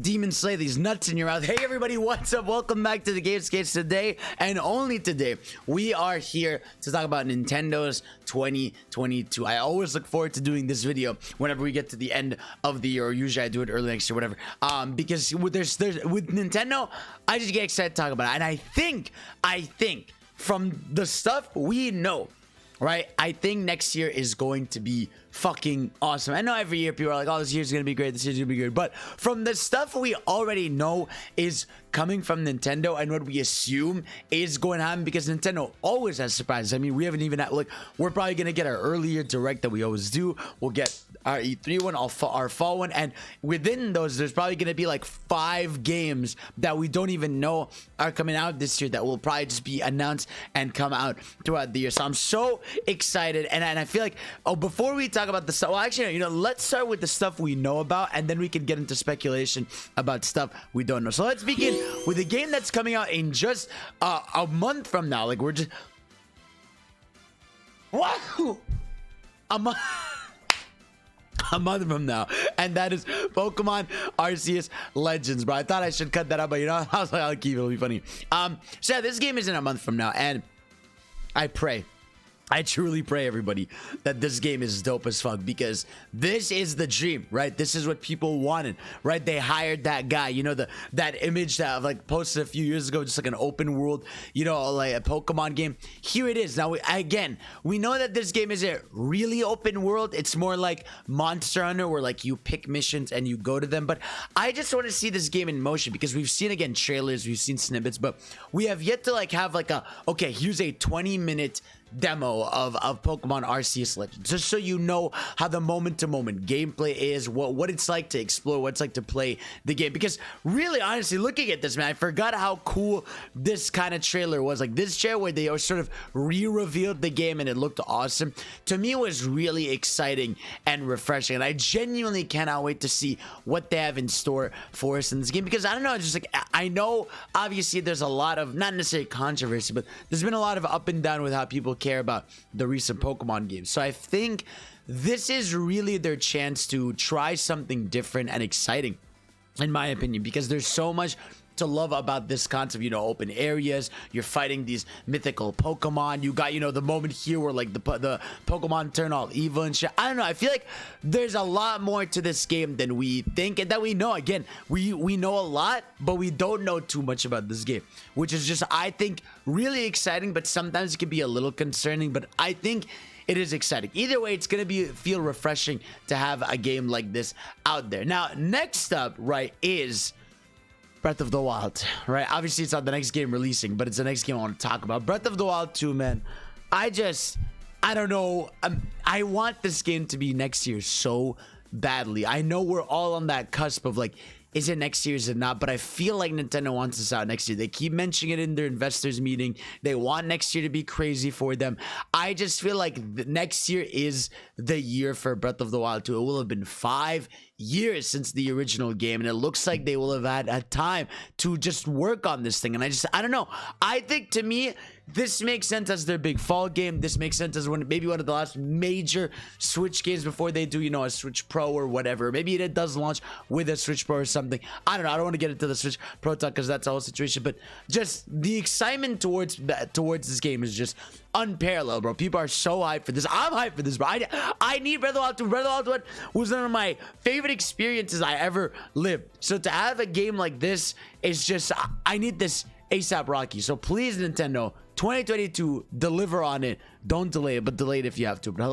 Demon Slay these nuts in your mouth. Hey everybody, what's up? Welcome back to the Gamescapes. Today and only today we are here to talk about Nintendo's 2022. I always look forward to doing this video whenever we get to the end of the year, or usually I do it early next year, whatever. Because with Nintendo, I just get excited to talk about it. And I think from the stuff we know, right, I think next year is going to be fucking awesome. I know every year people are like, oh, this year's gonna be great, this year's gonna be good, but from the stuff we already know is coming from Nintendo and what we assume is going to happen, because Nintendo always has surprises. I mean, we haven't even had, like, we're probably gonna get our earlier direct that we always do. We'll get our E3 one, our fall one, and within those there's probably gonna be like 5 games that we don't even know are coming out this year that will probably just be announced and come out throughout the year. So I'm so excited, and I feel like, oh, before we talk about the stuff, well, actually, you know, let's start with the stuff we know about, and then we can get into speculation about stuff we don't know. So let's begin with a game that's coming out in just a month from now. Like, we're just what a month from now, and that is Pokemon Arceus Legends, bro. I thought I should cut that out, but you know, I was like, I'll keep it, it'll be funny. So yeah, this game is in a month from now, and I truly pray, everybody, that this game is dope as fuck, because this is the dream, right? This is what people wanted, right? They hired that guy, you know, that image that I've like posted a few years ago, just like an open world, you know, like a Pokemon game. Here it is. Now, we know that this game isn't really open world. It's more like Monster Hunter, where like you pick missions and you go to them. But I just want to see this game in motion, because we've seen, again, trailers, we've seen snippets, but we have yet to like have like okay, here's a 20-minute demo of Pokemon Arceus Legends, just so you know how the moment-to-moment gameplay is, what it's like to explore, what it's like to play the game. Because really, honestly, looking at this, man, I forgot how cool this kind of trailer was. Like, this trailer where they sort of re-revealed the game and it looked awesome, to me was really exciting and refreshing, and I genuinely cannot wait to see what they have in store for us in this game. Because I don't know, it's just like, I know obviously there's a lot of, not necessarily controversy, but there's been a lot of up and down with how people care about the recent Pokemon games. So I think this is really their chance to try something different and exciting, in my opinion, because there's so much to love about this concept. You know, open areas, you're fighting these mythical Pokemon, you got, you know, the moment here where like the Pokemon turn all evil and shit. I don't know, I feel like there's a lot more to this game than we think and that we know. Again, we know a lot, but we don't know too much about this game, which is just, I think, really exciting, but sometimes it can be a little concerning. But I think it is exciting. Either way, it's gonna feel refreshing to have a game like this out there. Now, next up, right, is Breath of the Wild, right? Obviously, it's not the next game releasing, but it's the next game I want to talk about. Breath of the Wild 2, man. I don't know. I want this game to be next year so badly. I know we're all on that cusp of like, is it next year, is it not? But I feel like Nintendo wants this out next year. They keep mentioning it in their investors meeting. They want next year to be crazy for them. I just feel like next year is the year for Breath of the Wild 2. It will have been 5 years since the original game, and it looks like they will have had a time to just work on this thing. And I don't know. I think, to me, this makes sense as their big fall game. This makes sense as maybe one of the last major Switch games before they do, you know, a Switch Pro or whatever. Maybe it does launch with a Switch Pro or something. I don't know. I don't want to get into the Switch Pro talk because that's a whole situation. But just the excitement towards this game is just unparalleled, bro. People are so hyped for this. I'm hyped for this, bro. I need Breath of the Wild 2. Breath of the Wild 1 was one of my favorite experiences I ever lived. So to have a game like this is just, I need this ASAP Rocky. So please, Nintendo, 2022, deliver on it. Don't delay it, but delay it if you have to. But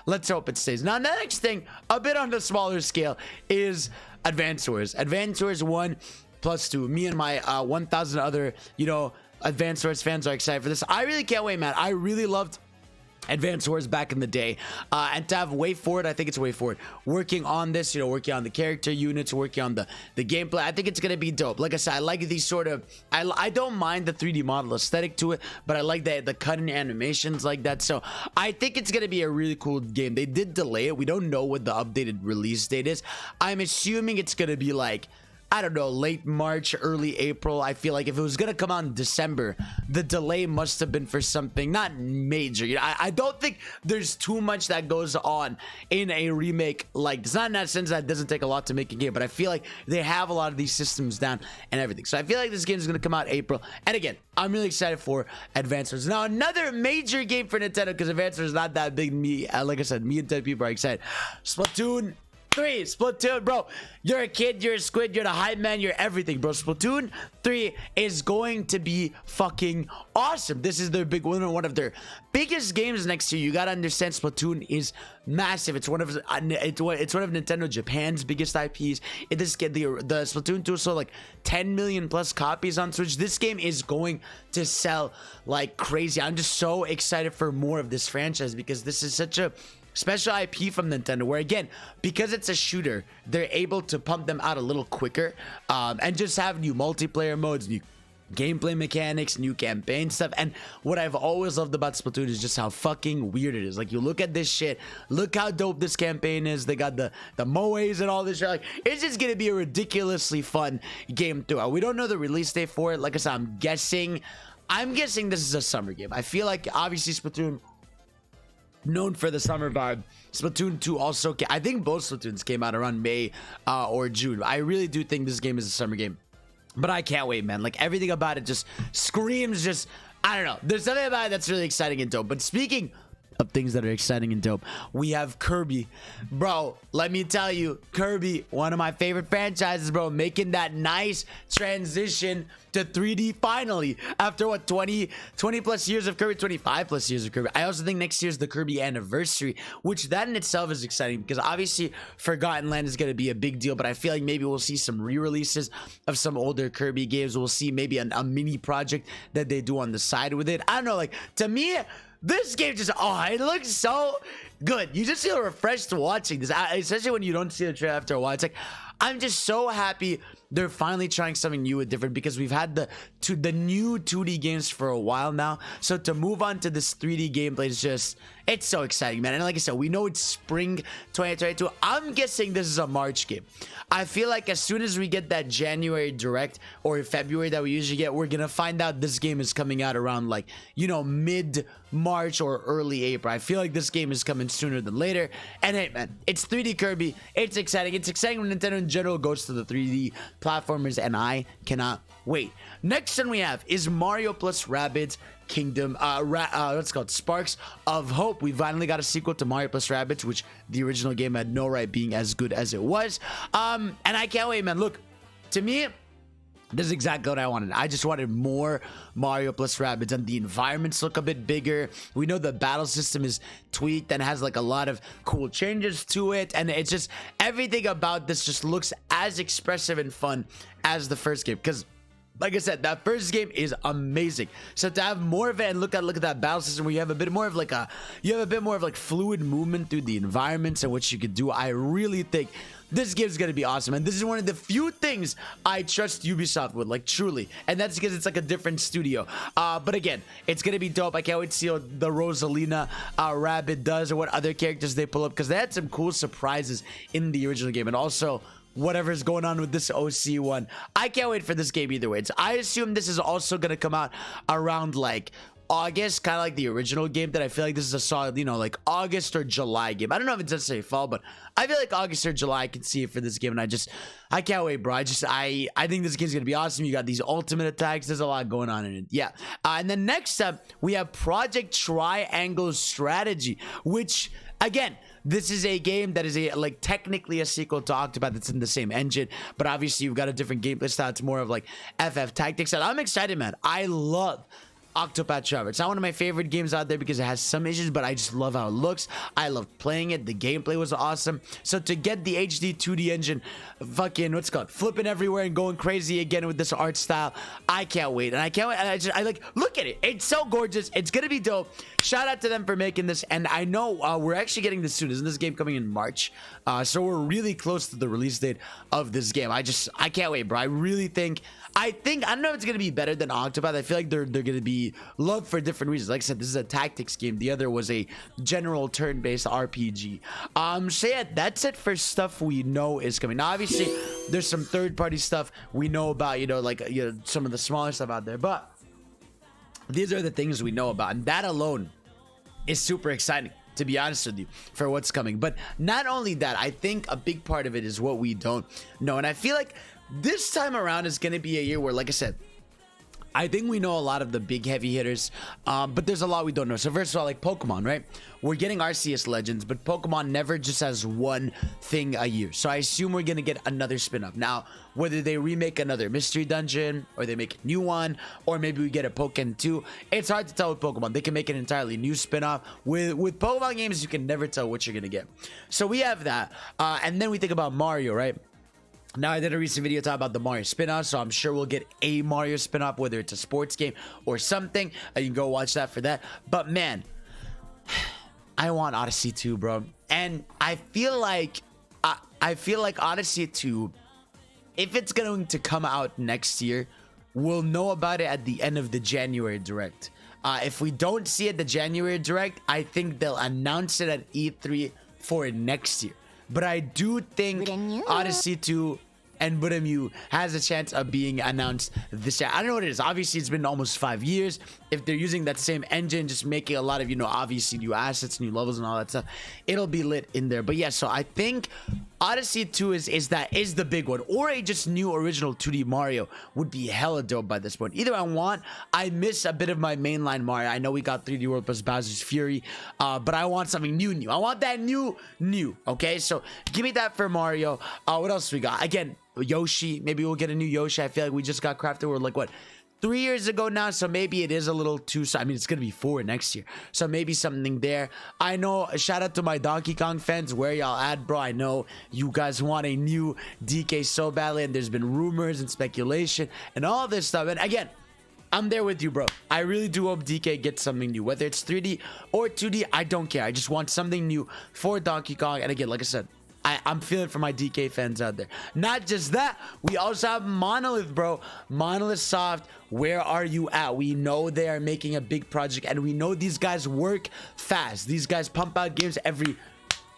let's hope it stays. Now, the next thing, a bit on the smaller scale, is Advance Wars. Advance Wars 1+2. Me and my 1,000 other, you know, Advance Wars fans are excited for this. I really can't wait, man. I really loved Advance Wars back in the day, and to have WayForward, I think it's WayForward, working on this, you know, working on the character units, working on the gameplay. I think it's gonna be dope. Like I said, I like these sort of, I don't mind the 3D model aesthetic to it, but I like the cutting animations like that. So I think it's gonna be a really cool game. They did delay it. We don't know what the updated release date is. I'm assuming it's gonna be like I don't know, late March, early April. I feel like if it was gonna come out in December, the delay must have been for something not major. You know, I don't think there's too much that goes on in a remake like this. Not in that sense that it doesn't take a lot to make a game, but I feel like they have a lot of these systems down and everything. So I feel like this game is gonna come out April. And again, I'm really excited for Advance Wars. Now, another major game for Nintendo, because Advance Wars is not that big. Me, like I said, me and 10 people are excited. Splatoon 3, Splatoon, bro. You're a kid, you're a squid, you're the hype man, you're everything, bro. Splatoon 3 is going to be fucking awesome. This is their big one of their biggest games next year. You gotta understand, Splatoon is massive. It's one of Nintendo Japan's biggest IPs. The Splatoon 2 sold like 10 million plus copies on Switch. This game is going to sell like crazy. I'm just so excited for more of this franchise because this is such a special IP from Nintendo, where again, because it's a shooter, they're able to pump them out a little quicker, and just have new multiplayer modes, new gameplay mechanics, new campaign stuff. And what I've always loved about Splatoon is just how fucking weird it is. Like, you look at this shit, look how dope this campaign is. They got the moes and all this shit. Like, it's just gonna be a ridiculously fun game throughout. We don't know the release date for it. Like I said, I'm guessing this is a summer game. I feel like obviously Splatoon, known for the summer vibe. Splatoon 2 also, I think both Splatoons came out around May or June. I really do think this game is a summer game, but I can't wait, man. Like, everything about it just screams, just, I don't know, there's something about it that's really exciting and dope. But speaking of things that are exciting and dope, we have Kirby. Bro, let me tell you, Kirby, one of my favorite franchises, bro, making that nice transition to 3D finally after what, 20 plus years of Kirby, 25 plus years of Kirby. I also think next year's the Kirby anniversary, which that in itself is exciting because obviously Forgotten Land is going to be a big deal, but I feel like maybe we'll see some re-releases of some older Kirby games. We'll see maybe a mini project that they do on the side with it. I don't know, like, to me, this game just, oh, it looks so good. You just feel refreshed watching this, especially when you don't see the trailer after a while. It's like, I'm just so happy they're finally trying something new and different because we've had the new 2D games for a while now. So to move on to this 3D gameplay is just, it's so exciting, man. And like I said, we know it's spring 2022. I'm guessing this is a March game. I feel like as soon as we get that January Direct or February that we usually get, we're gonna find out this game is coming out around, like, you know, mid-March or early April. I feel like this game is coming sooner than later. And hey, man, it's 3D Kirby. It's exciting. It's exciting when Nintendo in general goes to the 3D platformers, and I cannot wait. Next one we have is Mario plus Rabbids Kingdom, what's it called? Sparks of Hope. We finally got a sequel to Mario plus Rabbids, which the original game had no right being as good as it was. And I can't wait, man. Look, to me, this is exactly what I wanted. I just wanted more Mario plus Rabbids, and the environments look a bit bigger. We know the battle system is tweaked and has like a lot of cool changes to it, and it's just, everything about this just looks as expressive and fun as the first game, because like I said, that first game is amazing. So to have more of it, and look at that battle system where you have a bit more of like fluid movement through the environments and what you could do, I really think this game is going to be awesome. And this is one of the few things I trust Ubisoft with, like, truly. And that's because it's like a different studio. But again, it's going to be dope. I can't wait to see what the Rosalina Rabbit does, or what other characters they pull up, because they had some cool surprises in the original game. And also, whatever's going on with this OC one, I can't wait for this game either way. I assume this is also going to come out around like August, kind of like the original game. That I feel like this is a solid, you know, like August or July game. I don't know if it's necessarily fall, but I feel like August or July I can see it for this game. And I can't wait, bro. I think this game's gonna be awesome. You got these ultimate attacks. There's a lot going on in it. Yeah. And then next up we have Project Triangle Strategy, which again, this is a game that is like technically a sequel to Octopath. That's in the same engine, but obviously you've got a different gameplay style. It's more of like FF Tactics, and I'm excited, man. I love Octopath Traveler. It's not one of my favorite games out there because it has some issues, but I just love how it looks. I love playing it. The gameplay was awesome. So to get the HD 2D engine fucking, what's it called, flipping everywhere and going crazy again with this art style, I can't wait. And I can't wait. And I like, look at it. It's so gorgeous. It's gonna be dope. Shout out to them for making this. And I know we're actually getting this soon. Isn't this game coming in March? So we're really close to the release date of this game. I can't wait, bro. I don't know if it's gonna be better than Octopath. I feel like they're gonna be be loved for different reasons. Like I said, this is a tactics game. The other was a general turn-based RPG. So yeah, that's it for stuff we know is coming. Now, obviously, there's some third-party stuff we know about, like some of the smaller stuff out there, but these are the things we know about, and that alone is super exciting, to be honest with you, for what's coming. But not only that, I think a big part of it is what we don't know, and I feel like this time around is going to be a year where, like I said, I think we know a lot of the big heavy hitters, but there's a lot we don't know. So first of all, like Pokemon, right? We're getting Arceus Legends, but Pokemon never just has one thing a year. So I assume we're going to get another spin-off. Now, whether they remake another Mystery Dungeon, or they make a new one, or maybe we get a Pokken 2, it's hard to tell with Pokemon. They can make an entirely new spin-off. With Pokemon games, you can never tell what you're going to get. So we have that. And then we think about Mario, right? Now, I did a recent video talking about the Mario spin-off, so I'm sure we'll get a Mario spin-off, whether it's a sports game or something. You can go watch that for that. But man, I want Odyssey 2, bro. And I feel like Odyssey 2, if it's going to come out next year, we'll know about it at the end of the January Direct. If we don't see it at the January Direct, I think they'll announce it at E3 for next year. But I do think Odyssey 2 and Budamew has a chance of being announced this year. I don't know what it is. Obviously, it's been almost 5 years. If they're using that same engine, just making a lot of, obviously new assets, new levels, and all that stuff, it'll be lit in there. But yeah, so I think Odyssey 2 is the big one, or a just new original 2D Mario would be hella dope by this point. Either I miss a bit of my mainline Mario. I know we got 3D World plus Bowser's Fury, but I want something new. I want that new. Okay, so give me that for Mario. What else we got? Again, Yoshi. Maybe we'll get a new Yoshi. I feel like we just got Crafted World, like what, 3 years ago now, so maybe it is a little too. I mean, it's gonna be 4 next year, so maybe something there. I know. Shout out to my Donkey Kong fans. Where y'all at, bro? I know you guys want a new DK so badly, and there's been rumors and speculation and all this stuff. And again, I'm there with you, bro. I really do hope DK gets something new, whether it's 3D or 2D. I don't care. I just want something new for Donkey Kong. And again, like I said, I'm feeling for my DK fans out there. Not just that, we also have Monolith, bro. Monolith Soft, where are you at? We know they are making a big project, and we know these guys work fast. These guys pump out games every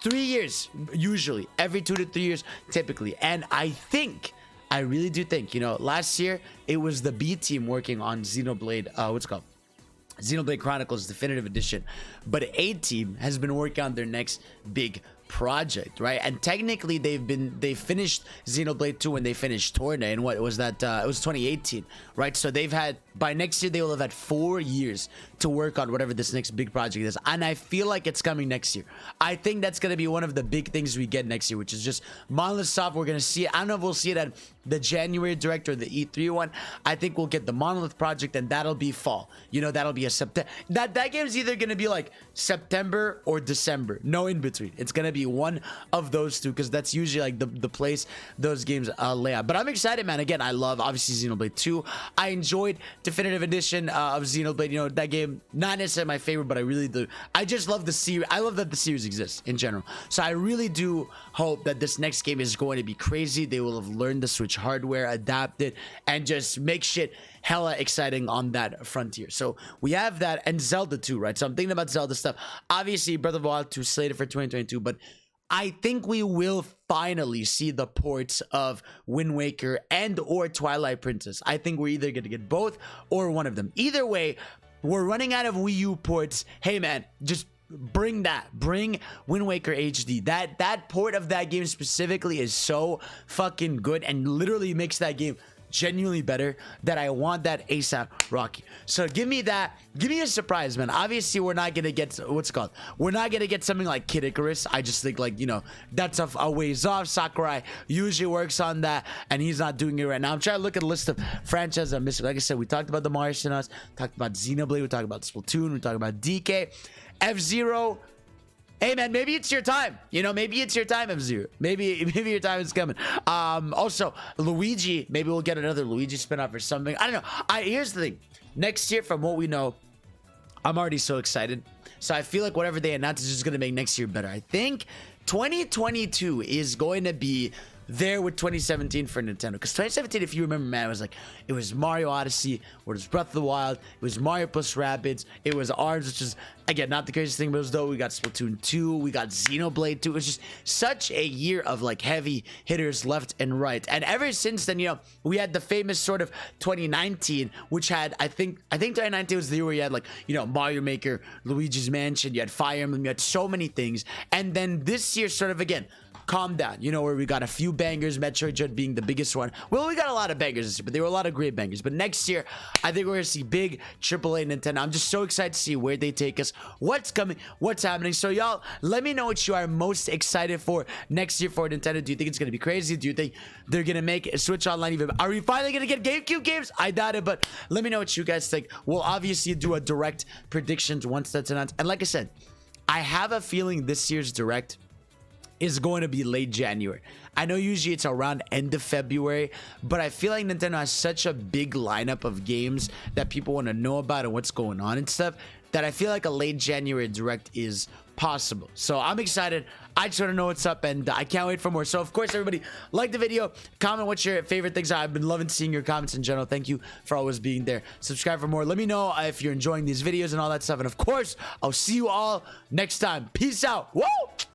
3 years, usually. Every 2 to 3 years, typically. And I really do think, last year, it was the B team working on Xenoblade, what's it called? Xenoblade Chronicles Definitive Edition. But A team has been working on their next big project, right? And technically they finished Xenoblade 2 when they finished Torna, and what was that? It was 2018, right? So they've had, by next year they will have had 4 years to work on whatever this next big project is, and I feel like it's coming next year. I think that's gonna be one of the big things we get next year, which is just Monolith Soft. We're gonna see it. I don't know if we'll see it at the January Direct or the E3 one. I think we'll get the Monolith project, and that'll be fall. That'll be a September. That game's either gonna be like September or December, no in between. It's gonna be one of those two, because that's usually like the place those games lay out. But I'm excited, man. Again, I love obviously Xenoblade 2. I enjoyed Definitive Edition of Xenoblade. That game, not necessarily my favorite, but I really do. I just love the series. I love that the series exists in general. So I really do hope that this next game is going to be crazy. They will have learned the Switch hardware, adapted, and just make shit hella exciting on that frontier. So we have that, and Zelda 2, right? So I'm thinking about Zelda stuff. Obviously, Breath of the Wild 2 slated for 2022, but I think we will finally see the ports of Wind Waker and or Twilight Princess. I think we're either going to get both or one of them. Either way, we're running out of Wii U ports. Hey, man, just bring Wind Waker HD. That port of that game specifically is so fucking good and literally makes that game genuinely better, that I want that ASAP Rocky. So give me that. Give me a surprise, man. Obviously, we're not gonna get, what's it called? We're not gonna get something like Kid Icarus. I just think, like, that's a ways off. Sakurai usually works on that, and he's not doing it right now. I'm trying to look at a list of franchises I'm missing. Like I said, we talked about the Mario Spin-offs, talked about Xenoblade, we talked about Splatoon, we talked about DK, F-Zero. Hey, man, maybe it's your time. Maybe it's your time, F-Zero. Maybe your time is coming. Also, Luigi, maybe we'll get another Luigi spin-off or something. I don't know. Here's the thing. Next year, from what we know, I'm already so excited. So I feel like whatever they announce is just going to make next year better. I think 2022 is going to be there with 2017 for Nintendo. Because 2017, if you remember, man, it was Mario Odyssey, it was Breath of the Wild, it was Mario plus Rabbids, it was ARMS, which is, again, not the craziest thing, but it was dope. We got Splatoon 2, we got Xenoblade 2. It was just such a year of like heavy hitters left and right. And ever since then, you know, we had the famous sort of 2019, which had, I think 2019 was the year where you had like, you know, Mario Maker, Luigi's Mansion, you had Fire Emblem, you had so many things. And then this year sort of, again, calm down, you know, where we got a few bangers, Metroid Dread being the biggest one. Well, we got a lot of bangers this year, but there were a lot of great bangers. But next year, I think we're gonna see big AAA Nintendo. I'm just so excited to see where they take us, what's coming, what's happening. So y'all, let me know what you are most excited for next year for Nintendo. Do you think it's gonna be crazy? Do you think they're gonna make a Switch Online even? Are we finally gonna get GameCube games? I doubt it, but let me know what you guys think. We'll obviously do a direct predictions once that's announced. And like I said, I have a feeling this year's direct is going to be late January. I know usually it's around end of February, but I feel like Nintendo has such a big lineup of games that people want to know about and what's going on and stuff, that I feel like a late January direct is possible. So I'm excited. I just want to know what's up, and I can't wait for more. So of course, everybody, like the video, comment what your favorite things are. I've been loving seeing your comments in general. Thank you for always being there. Subscribe for more. Let me know if you're enjoying these videos and all that stuff. And of course, I'll see you all next time. Peace out. Woo!